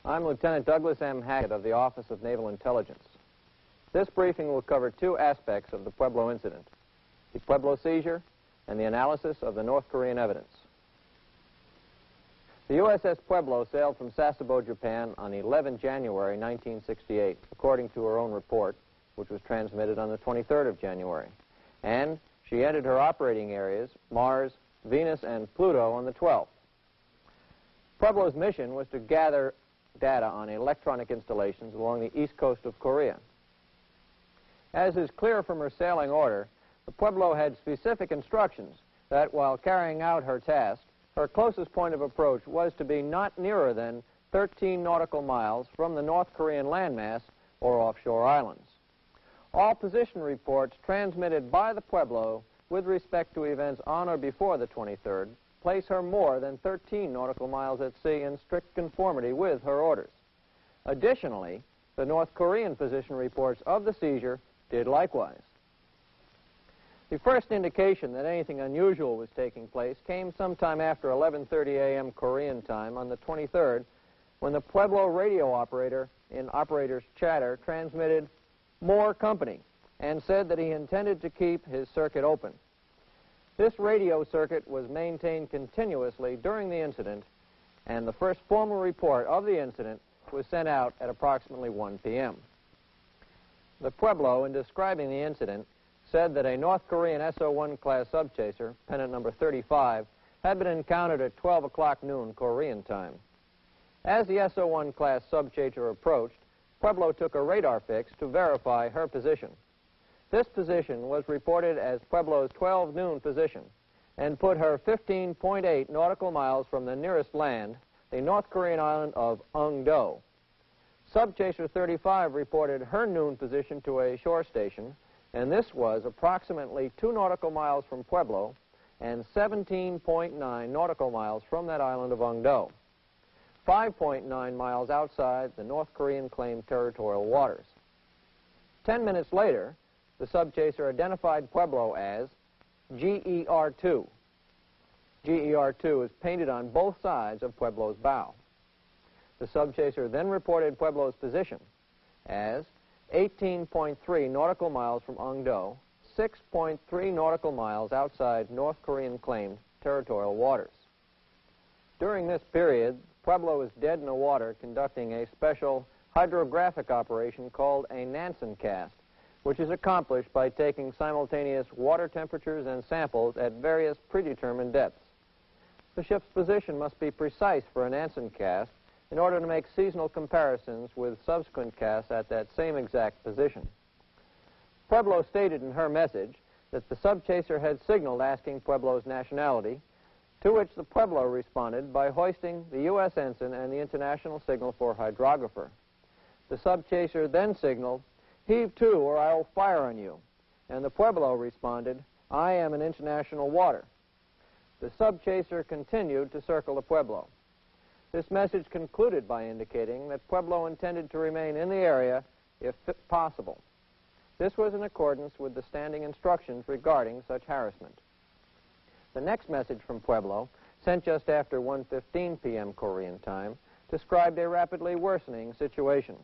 I'm Lieutenant Douglas M. Hackett of the Office of Naval Intelligence. This briefing will cover two aspects of the Pueblo incident: the Pueblo seizure and the analysis of the North Korean evidence. The USS Pueblo sailed from Sasebo, Japan on 11 January 1968, according to her own report, which was transmitted on the 23rd of January. And she entered her operating areas, Mars, Venus, and Pluto, on the 12th. Pueblo's mission was to gather data on electronic installations along the east coast of Korea. As is clear from her sailing order, the Pueblo had specific instructions that while carrying out her task, her closest point of approach was to be not nearer than 13 nautical miles from the North Korean landmass or offshore islands. All position reports transmitted by the Pueblo with respect to events on or before the 23rd place her more than 13 nautical miles at sea in strict conformity with her orders. Additionally, the North Korean position reports of the seizure did likewise. The first indication that anything unusual was taking place came sometime after 11:30 a.m. Korean time on the 23rd, when the Pueblo radio operator in operator's chatter transmitted more company and said that he intended to keep his circuit open. This radio circuit was maintained continuously during the incident, and the first formal report of the incident was sent out at approximately 1 p.m. The Pueblo, in describing the incident, said that a North Korean SO-1 class subchaser, pennant number 35, had been encountered at 12 o'clock noon Korean time. As the SO-1 class subchaser approached, Pueblo took a radar fix to verify her position. This position was reported as Pueblo's 12 noon position and put her 15.8 nautical miles from the nearest land, the North Korean island of Ung-do. Subchaser 35 reported her noon position to a shore station, and this was approximately 2 nautical miles from Pueblo and 17.9 nautical miles from that island of Ung-do, 5.9 miles outside the North Korean claimed territorial waters. 10 minutes later, the subchaser identified Pueblo as GER-2. GER-2 is painted on both sides of Pueblo's bow. The subchaser then reported Pueblo's position as 18.3 nautical miles from Ung-do, 6.3 nautical miles outside North Korean claimed territorial waters. During this period, Pueblo was dead in the water conducting a special hydrographic operation called a Nansen cast, which is accomplished by taking simultaneous water temperatures and samples at various predetermined depths. The ship's position must be precise for a Nansen cast in order to make seasonal comparisons with subsequent casts at that same exact position. Pueblo stated in her message that the subchaser had signaled asking Pueblo's nationality, to which the Pueblo responded by hoisting the U.S. ensign and the international signal for hydrographer. The subchaser then signaled, "Heave to or I will fire on you," and the Pueblo responded, "I am in international water." The subchaser continued to circle the Pueblo. This message concluded by indicating that Pueblo intended to remain in the area if possible. This was in accordance with the standing instructions regarding such harassment. The next message from Pueblo, sent just after 1:15 p.m. Korean time, described a rapidly worsening situation.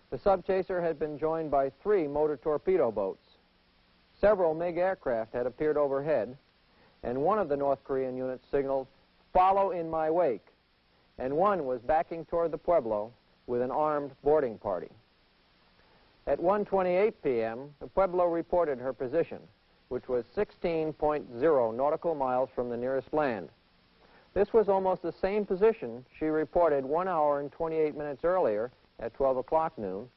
The subchaser had been joined by 3 motor torpedo boats. Several MiG aircraft had appeared overhead, and one of the North Korean units signaled, "Follow in my wake," and one was backing toward the Pueblo with an armed boarding party. At 1:28 p.m., the Pueblo reported her position, which was 16.0 nautical miles from the nearest land. This was almost the same position she reported 1 hour and 28 minutes earlier at 12 o'clock noon,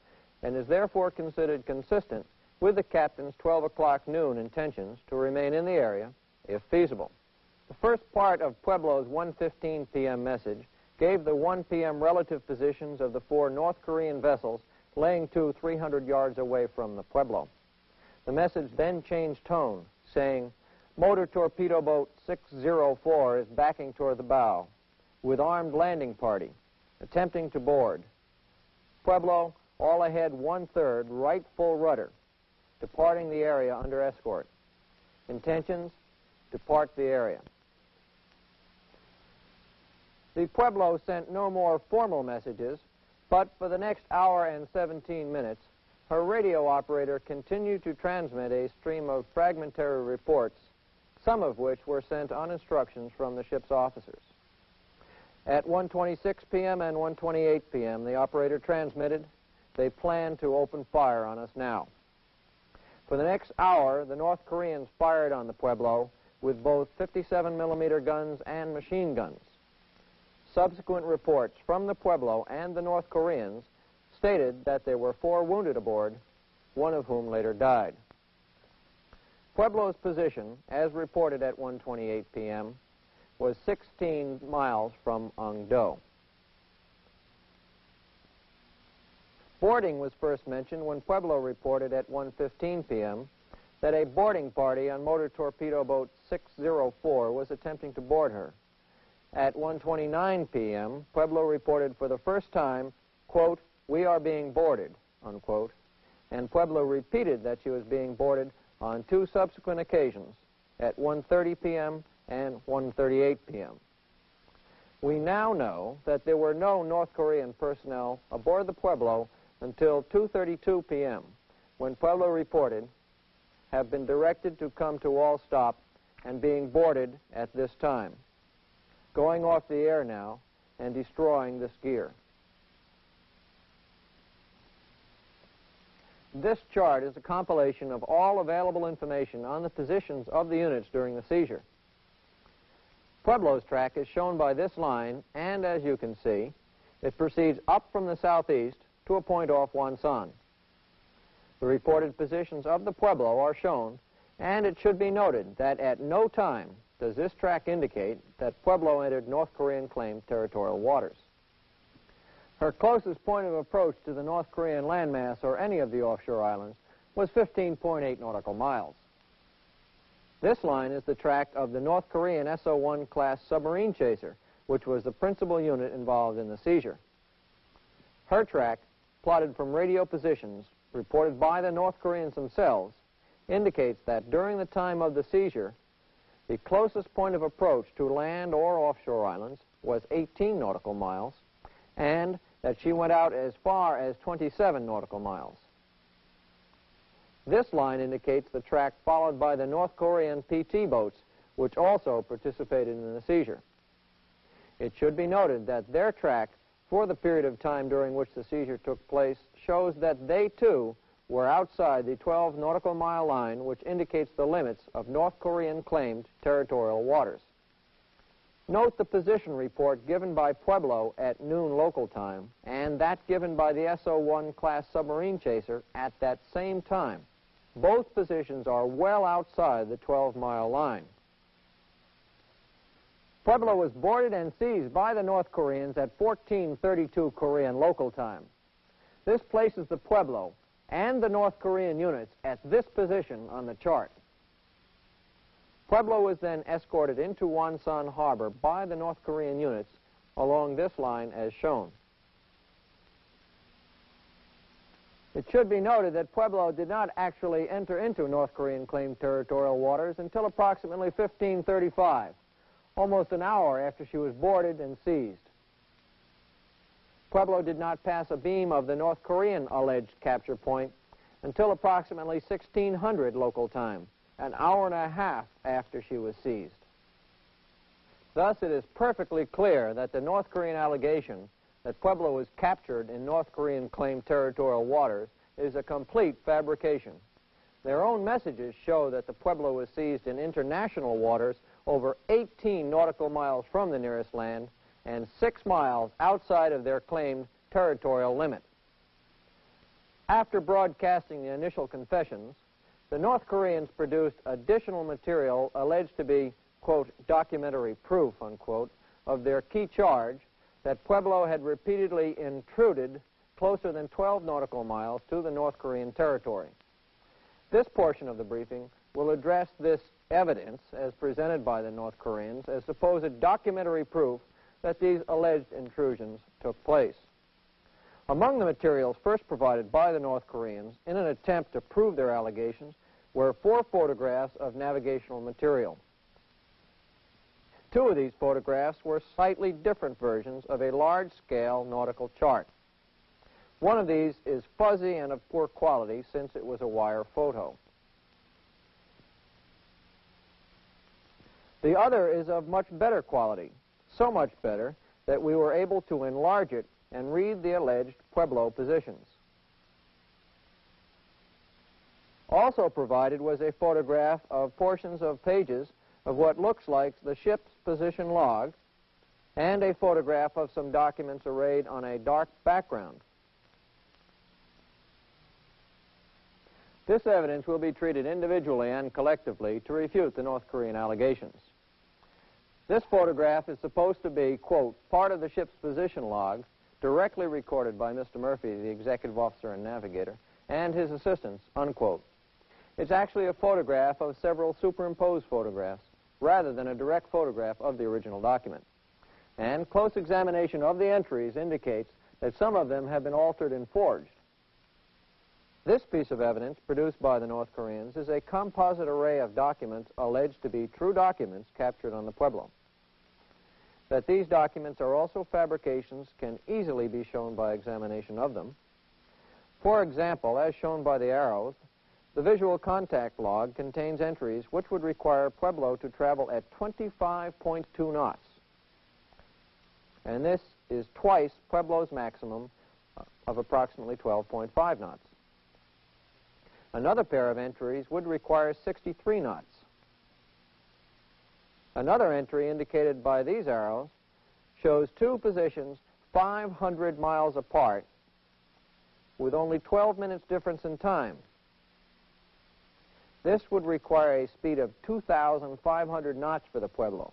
and is therefore considered consistent with the captain's 12 o'clock noon intentions to remain in the area, if feasible. The first part of Pueblo's 1:15 p.m. message gave the 1 p.m. relative positions of the 4 North Korean vessels laying to 300 yards away from the Pueblo. The message then changed tone, saying, "Motor torpedo boat 604 is backing toward the bow, with armed landing party, attempting to board. Pueblo, all ahead 1/3, right full rudder, departing the area under escort. Intentions, depart the area." The Pueblo sent no more formal messages, But for the next hour and 17 minutes, her radio operator continued to transmit a stream of fragmentary reports, some of which were sent on instructions from the ship's officers. At 1:26 p.m. and 1:28 p.m., the operator transmitted, "They plan to open fire on us now." For the next hour, the North Koreans fired on the Pueblo with both 57mm guns and machine guns. Subsequent reports from the Pueblo and the North Koreans stated that there were 4 wounded aboard, one of whom later died. Pueblo's position, as reported at 1:28 p.m., was 16 miles from Ongdo. Boarding was first mentioned when Pueblo reported at 1:15 p.m. that a boarding party on motor torpedo boat 604 was attempting to board her. At 1:29 p.m., Pueblo reported for the first time, quote, "We are being boarded," unquote, and Pueblo repeated that she was being boarded on 2 subsequent occasions, at 1:30 p.m. and 1:38 p.m. We now know that there were no North Korean personnel aboard the Pueblo until 2:32 p.m., when Pueblo reported, "Have been directed to come to all stop and being boarded at this time. Going off the air now and destroying this gear." This chart is a compilation of all available information on the positions of the units during the seizure. Pueblo's track is shown by this line, and as you can see, it proceeds up from the southeast to a point off Wonsan. The reported positions of the Pueblo are shown, and it should be noted that at no time does this track indicate that Pueblo entered North Korean claimed territorial waters. Her closest point of approach to the North Korean landmass or any of the offshore islands was 15.8 nautical miles. This line is the track of the North Korean SO-1 class submarine chaser, which was the principal unit involved in the seizure. Her track, plotted from radio positions reported by the North Koreans themselves, indicates that during the time of the seizure, the closest point of approach to land or offshore islands was 18 nautical miles, and that she went out as far as 27 nautical miles. This line indicates the track followed by the North Korean PT boats, which also participated in the seizure. It should be noted that their track for the period of time during which the seizure took place shows that they, too, were outside the 12 nautical mile line, which indicates the limits of North Korean claimed territorial waters. Note the position report given by Pueblo at noon local time and that given by the SO-1 class submarine chaser at that same time. Both positions are well outside the 12-mile line. Pueblo was boarded and seized by the North Koreans at 14:32 Korean local time. This places the Pueblo and the North Korean units at this position on the chart. Pueblo was then escorted into Wonsan Harbor by the North Korean units along this line as shown. It should be noted that Pueblo did not actually enter into North Korean claimed territorial waters until approximately 15:35, almost an hour after she was boarded and seized. Pueblo did not pass a beam of the North Korean alleged capture point until approximately 1600 local time, an hour and a half after she was seized. Thus, it is perfectly clear that the North Korean allegation that Pueblo was captured in North Korean claimed territorial waters is a complete fabrication. Their own messages show that the Pueblo was seized in international waters over 18 nautical miles from the nearest land and 6 miles outside of their claimed territorial limit. After broadcasting the initial confessions, the North Koreans produced additional material alleged to be, quote, documentary proof, unquote, of their key charge that Pueblo had repeatedly intruded closer than 12 nautical miles to the North Korean territory. This portion of the briefing will address this evidence as presented by the North Koreans as supposed documentary proof that these alleged intrusions took place. Among the materials first provided by the North Koreans in an attempt to prove their allegations were 4 photographs of navigational material. 2 of these photographs were slightly different versions of a large-scale nautical chart. One of these is fuzzy and of poor quality since it was a wire photo. The other is of much better quality, so much better that we were able to enlarge it and read the alleged Pueblo positions. Also provided was a photograph of portions of pages of what looks like the ship's position log and a photograph of some documents arrayed on a dark background. This evidence will be treated individually and collectively to refute the North Korean allegations. This photograph is supposed to be, quote, part of the ship's position log, directly recorded by Mr. Murphy, the executive officer and navigator, and his assistants, unquote. It's actually a photograph of several superimposed photographs, rather than a direct photograph of the original document. And close examination of the entries indicates that some of them have been altered and forged. This piece of evidence produced by the North Koreans is a composite array of documents alleged to be true documents captured on the Pueblo. That these documents are also fabrications can easily be shown by examination of them. For example, as shown by the arrows, the visual contact log contains entries which would require Pueblo to travel at 25.2 knots. And this is twice Pueblo's maximum of approximately 12.5 knots. Another pair of entries would require 63 knots. Another entry indicated by these arrows shows two positions 500 miles apart with only 12 minutes difference in time. This would require a speed of 2,500 knots for the Pueblo.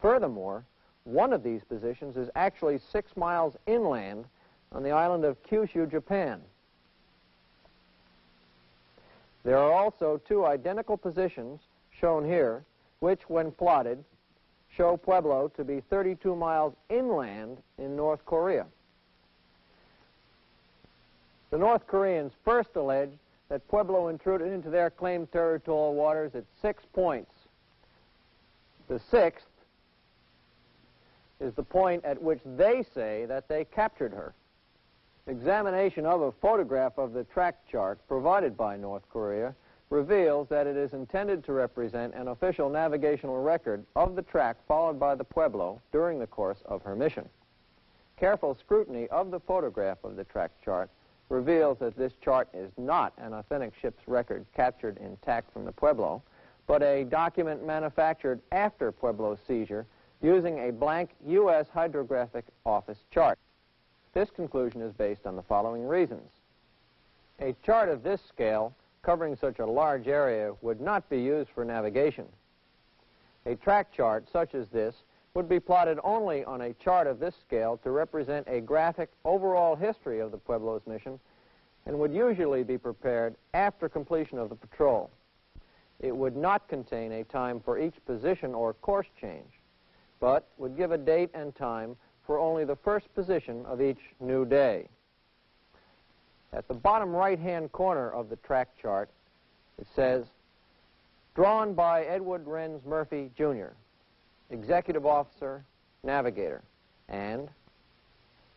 Furthermore, one of these positions is actually 6 miles inland on the island of Kyushu, Japan. There are also two identical positions shown here, which, when plotted, show Pueblo to be 32 miles inland in North Korea. The North Koreans first alleged that Pueblo intruded into their claimed territorial waters at 6 points. The sixth is the point at which they say that they captured her. Examination of a photograph of the track chart provided by North Korea reveals that it is intended to represent an official navigational record of the track followed by the Pueblo during the course of her mission. Careful scrutiny of the photograph of the track chart reveals that this chart is not an authentic ship's record captured intact from the Pueblo, but a document manufactured after Pueblo's seizure using a blank U.S. Hydrographic Office chart. This conclusion is based on the following reasons. A chart of this scale, covering such a large area, would not be used for navigation. A track chart such as this would be plotted only on a chart of this scale to represent a graphic overall history of the Pueblo's mission and would usually be prepared after completion of the patrol. It would not contain a time for each position or course change, but would give a date and time for only the first position of each new day. At the bottom right-hand corner of the track chart, it says, drawn by Edward Renz Murphy, Jr., Executive Officer, Navigator, and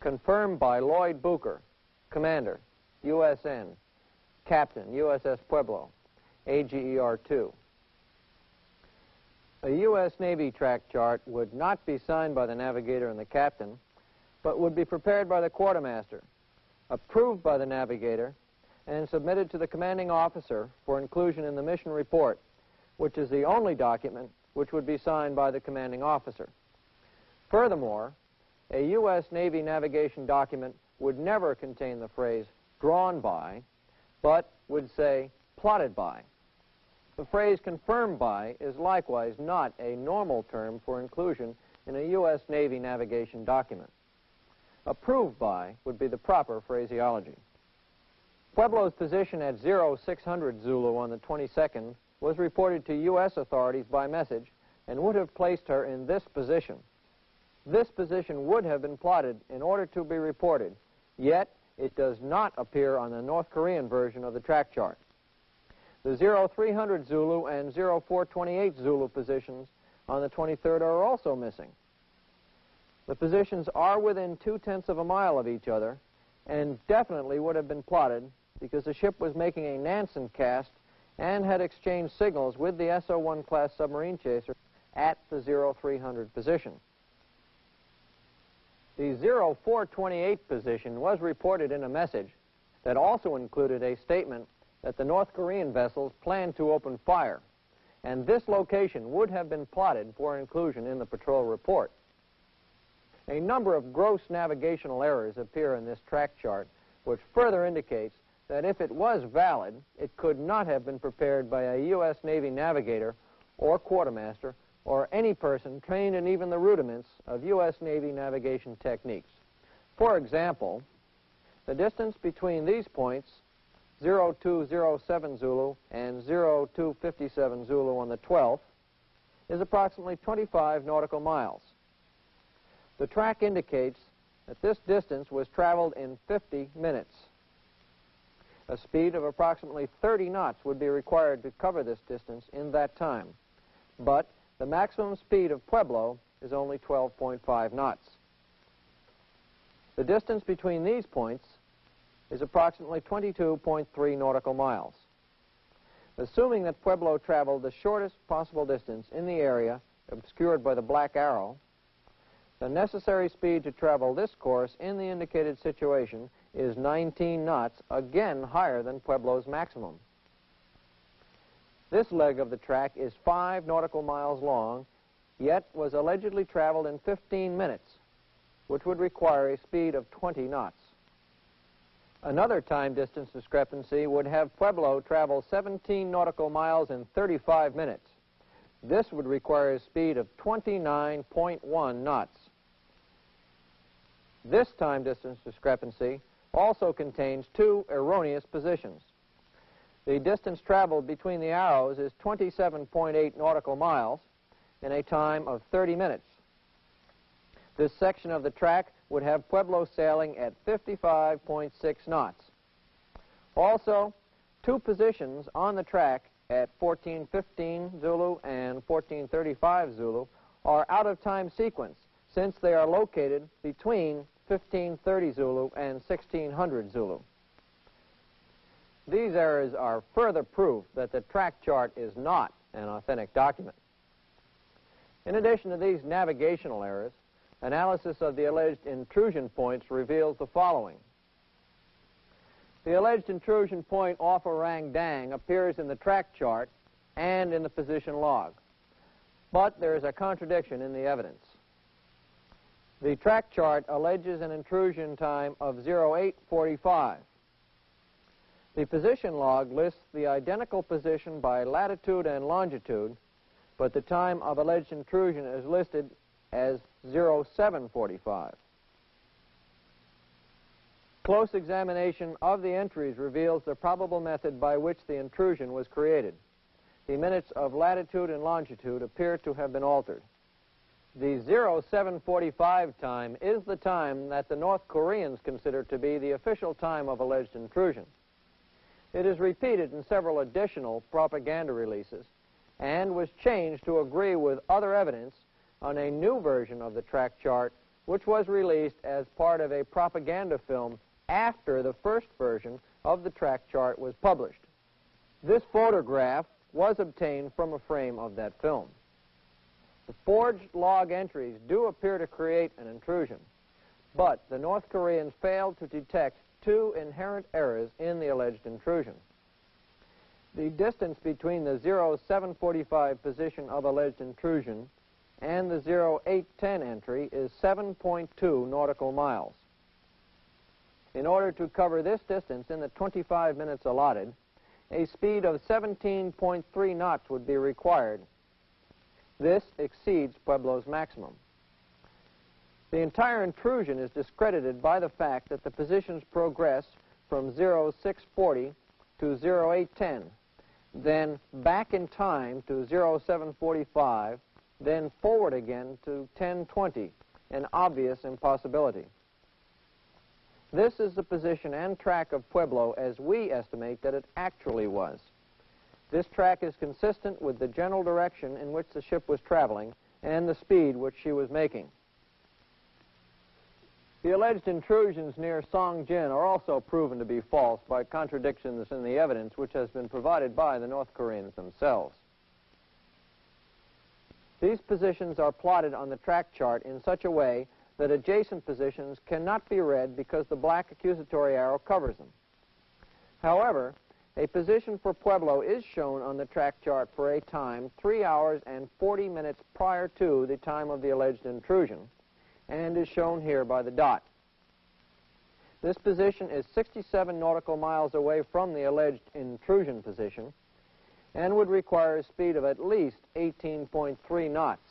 confirmed by Lloyd Bucher, Commander, USN, Captain, USS Pueblo, AGER-2. A U.S. Navy track chart would not be signed by the navigator and the captain, but would be prepared by the quartermaster, approved by the navigator, and submitted to the commanding officer for inclusion in the mission report, which is the only document which would be signed by the commanding officer. Furthermore, a U.S. Navy navigation document would never contain the phrase drawn by, but would say plotted by. The phrase confirmed by is likewise not a normal term for inclusion in a U.S. Navy navigation document. Approved by would be the proper phraseology. Pueblo's position at 0600 Zulu on the 22nd was reported to U.S. authorities by message and would have placed her in this position. This position would have been plotted in order to be reported, yet it does not appear on the North Korean version of the track chart. The 0300 Zulu and 0428 Zulu positions on the 23rd are also missing. The positions are within 2/10 of a mile of each other and definitely would have been plotted because the ship was making a Nansen cast and had exchanged signals with the SO-1 class submarine chaser at the 0300 position. The 0428 position was reported in a message that also included a statement that the North Korean vessels planned to open fire, and this location would have been plotted for inclusion in the patrol report. A number of gross navigational errors appear in this track chart, which further indicates that if it was valid, it could not have been prepared by a U.S. Navy navigator or quartermaster or any person trained in even the rudiments of U.S. Navy navigation techniques. For example, the distance between these points, 0207 Zulu and 0257 Zulu on the 12th, is approximately 25 nautical miles. The track indicates that this distance was traveled in 50 minutes. A speed of approximately 30 knots would be required to cover this distance in that time, but the maximum speed of Pueblo is only 12.5 knots. The distance between these points is approximately 22.3 nautical miles. Assuming that Pueblo traveled the shortest possible distance in the area obscured by the black arrow, the necessary speed to travel this course in the indicated situation is 19 knots, again higher than Pueblo's maximum. This leg of the track is 5 nautical miles long, yet was allegedly traveled in 15 minutes, which would require a speed of 20 knots. Another time-distance discrepancy would have Pueblo travel 17 nautical miles in 35 minutes. This would require a speed of 29.1 knots. This time-distance discrepancy also contains 2 erroneous positions. The distance traveled between the arrows is 27.8 nautical miles in a time of 30 minutes. This section of the track would have Pueblo sailing at 55.6 knots. Also, 2 positions on the track at 1415 Zulu and 1435 Zulu are out of time sequence since they are located between 1530 Zulu and 1600 Zulu. These errors are further proof that the track chart is not an authentic document. In addition to these navigational errors, analysis of the alleged intrusion points reveals the following. The alleged intrusion point off Orang Dang appears in the track chart and in the position log, but there is a contradiction in the evidence. The track chart alleges an intrusion time of 0845. The position log lists the identical position by latitude and longitude, but the time of alleged intrusion is listed as 0745. Close examination of the entries reveals the probable method by which the intrusion was created. The minutes of latitude and longitude appear to have been altered. The 0745 time is the time that the North Koreans consider to be the official time of alleged intrusion. It is repeated in several additional propaganda releases and was changed to agree with other evidence on a new version of the track chart, which was released as part of a propaganda film after the first version of the track chart was published. This photograph was obtained from a frame of that film. The forged log entries do appear to create an intrusion, but the North Koreans failed to detect 2 inherent errors in the alleged intrusion. The distance between the 0745 position of alleged intrusion and the 0810 entry is 7.2 nautical miles. In order to cover this distance in the 25 minutes allotted, a speed of 17.3 knots would be required. This exceeds Pueblo's maximum. The entire intrusion is discredited by the fact that the positions progress from 0640 to 0810, then back in time to 0745, then forward again to 1020, an obvious impossibility. This is the position and track of Pueblo as we estimate that it actually was. This track is consistent with the general direction in which the ship was traveling and the speed which she was making. The alleged intrusions near Songjin are also proven to be false by contradictions in the evidence which has been provided by the North Koreans themselves. These positions are plotted on the track chart in such a way that adjacent positions cannot be read because the black accusatory arrow covers them. However, a position for Pueblo is shown on the track chart for a time 3 hours and 40 minutes prior to the time of the alleged intrusion, and is shown here by the dot. This position is 67 nautical miles away from the alleged intrusion position and would require a speed of at least 18.3 knots.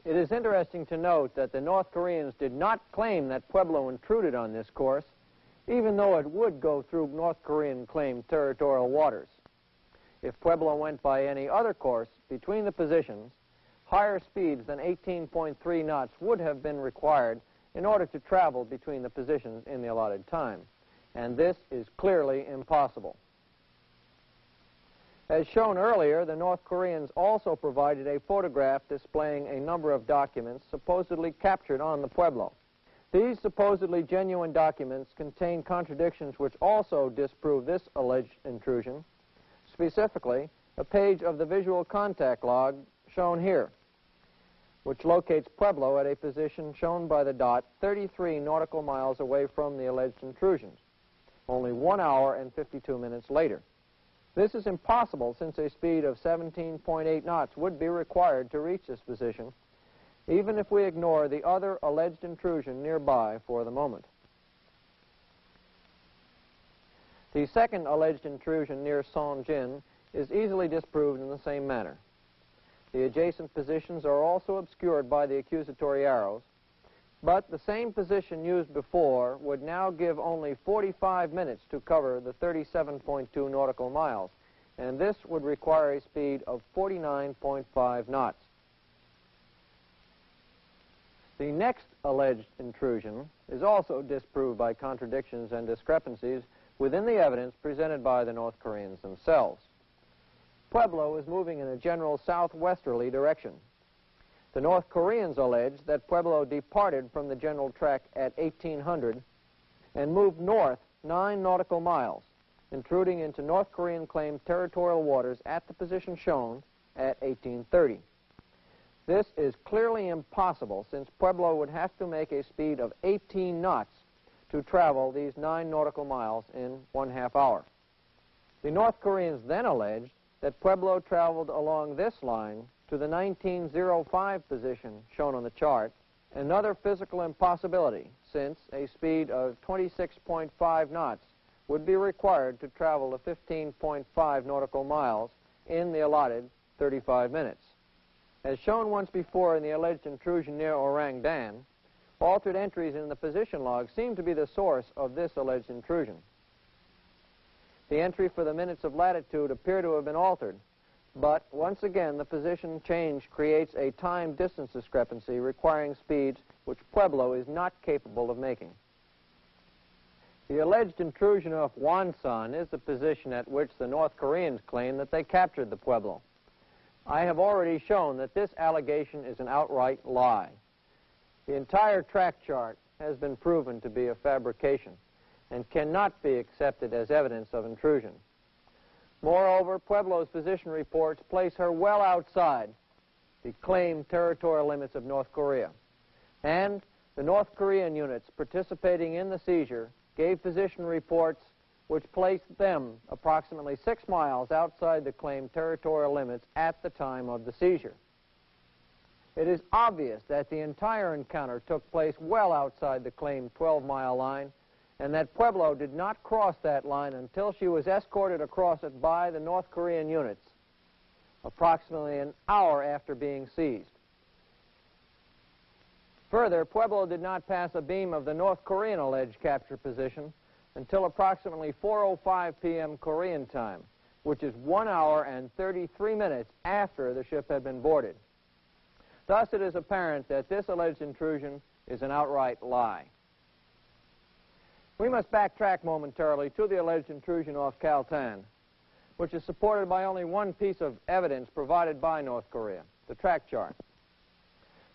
It is interesting to note that the North Koreans did not claim that Pueblo intruded on this course, even though it would go through North Korean claimed territorial waters. If Pueblo went by any other course between the positions, higher speeds than 18.3 knots would have been required in order to travel between the positions in the allotted time, and this is clearly impossible. As shown earlier, the North Koreans also provided a photograph displaying a number of documents supposedly captured on the Pueblo. These supposedly genuine documents contain contradictions which also disprove this alleged intrusion, specifically a page of the visual contact log shown here, which locates Pueblo at a position shown by the dot 33 nautical miles away from the alleged intrusions, only 1 hour and 52 minutes later. This is impossible since a speed of 17.8 knots would be required to reach this position, even if we ignore the other alleged intrusion nearby for the moment. The second alleged intrusion near Songjin is easily disproved in the same manner. The adjacent positions are also obscured by the accusatory arrows, but the same position used before would now give only 45 minutes to cover the 37.2 nautical miles, and this would require a speed of 49.5 knots. The next alleged intrusion is also disproved by contradictions and discrepancies within the evidence presented by the North Koreans themselves. Pueblo is moving in a general southwesterly direction. The North Koreans allege that Pueblo departed from the general track at 1800 and moved north 9 nautical miles, intruding into North Korean claimed territorial waters at the position shown at 1830. This is clearly impossible since Pueblo would have to make a speed of 18 knots to travel these 9 nautical miles in 1/2 hour. The North Koreans then alleged that Pueblo traveled along this line to the 1905 position shown on the chart, another physical impossibility since a speed of 26.5 knots would be required to travel the 15.5 nautical miles in the allotted 35 minutes. As shown once before in the alleged intrusion near Orang Dan, altered entries in the position log seem to be the source of this alleged intrusion. The entry for the minutes of latitude appear to have been altered, but once again the position change creates a time-distance discrepancy requiring speeds which Pueblo is not capable of making. The alleged intrusion off Wonsan is the position at which the North Koreans claim that they captured the Pueblo. I have already shown that this allegation is an outright lie. The entire track chart has been proven to be a fabrication and cannot be accepted as evidence of intrusion. Moreover, Pueblo's position reports place her well outside the claimed territorial limits of North Korea, and the North Korean units participating in the seizure gave position reports which placed them approximately 6 miles outside the claimed territorial limits at the time of the seizure. It is obvious that the entire encounter took place well outside the claimed 12-mile line, and that Pueblo did not cross that line until she was escorted across it by the North Korean units, approximately an hour after being seized. Further, Pueblo did not pass a beam of the North Korean alleged capture position until approximately 4:05 p.m. Korean time, which is 1 hour and 33 minutes after the ship had been boarded. Thus, it is apparent that this alleged intrusion is an outright lie. We must backtrack momentarily to the alleged intrusion off Kaltan, which is supported by only one piece of evidence provided by North Korea, the track chart.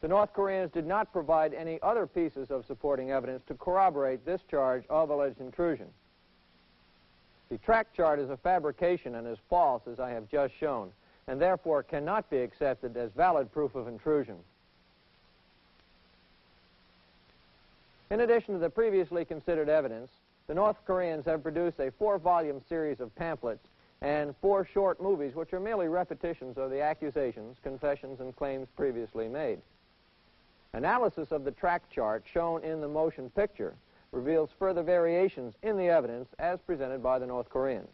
The North Koreans did not provide any other pieces of supporting evidence to corroborate this charge of alleged intrusion. The track chart is a fabrication and is false, as I have just shown, and therefore cannot be accepted as valid proof of intrusion. In addition to the previously considered evidence, the North Koreans have produced a 4-volume series of pamphlets and 4 short movies which are merely repetitions of the accusations, confessions, and claims previously made. Analysis of the track chart shown in the motion picture reveals further variations in the evidence as presented by the North Koreans.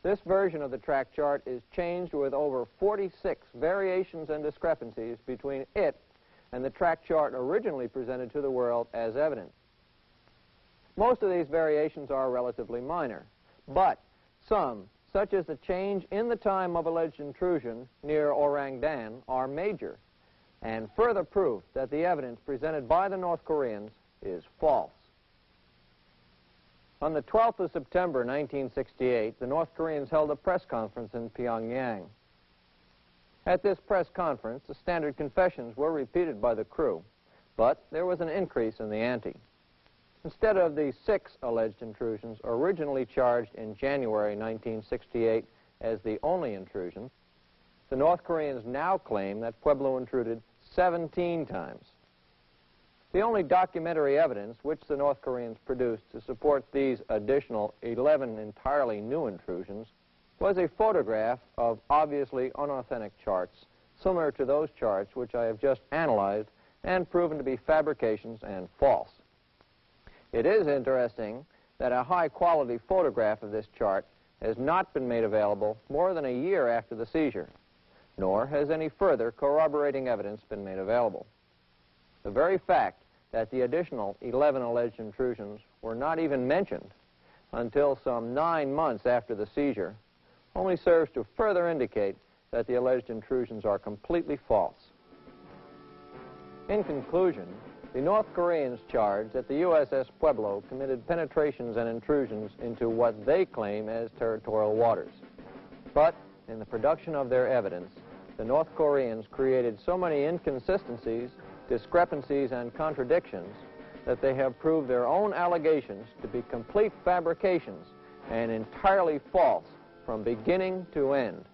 This version of the track chart is changed with over 46 variations and discrepancies between it and the track chart originally presented to the world as evidence. Most of these variations are relatively minor, but some, such as the change in the time of alleged intrusion near Orang Dan, are major, and further proof that the evidence presented by the North Koreans is false. On the 12th of September 1968, the North Koreans held a press conference in Pyongyang. At this press conference, the standard confessions were repeated by the crew, but there was an increase in the ante. Instead of the 6 alleged intrusions originally charged in January 1968 as the only intrusion, the North Koreans now claim that Pueblo intruded 17 times. The only documentary evidence which the North Koreans produced to support these additional 11 entirely new intrusions was a photograph of obviously unauthentic charts, similar to those charts which I have just analyzed and proven to be fabrications and false. It is interesting that a high-quality photograph of this chart has not been made available more than a year after the seizure, nor has any further corroborating evidence been made available. The very fact that the additional 11 alleged intrusions were not even mentioned until some 9 months after the seizure only serves to further indicate that the alleged intrusions are completely false. In conclusion, the North Koreans charge that the USS Pueblo committed penetrations and intrusions into what they claim as territorial waters. But in the production of their evidence, the North Koreans created so many inconsistencies, discrepancies, and contradictions that they have proved their own allegations to be complete fabrications and entirely false from beginning to end.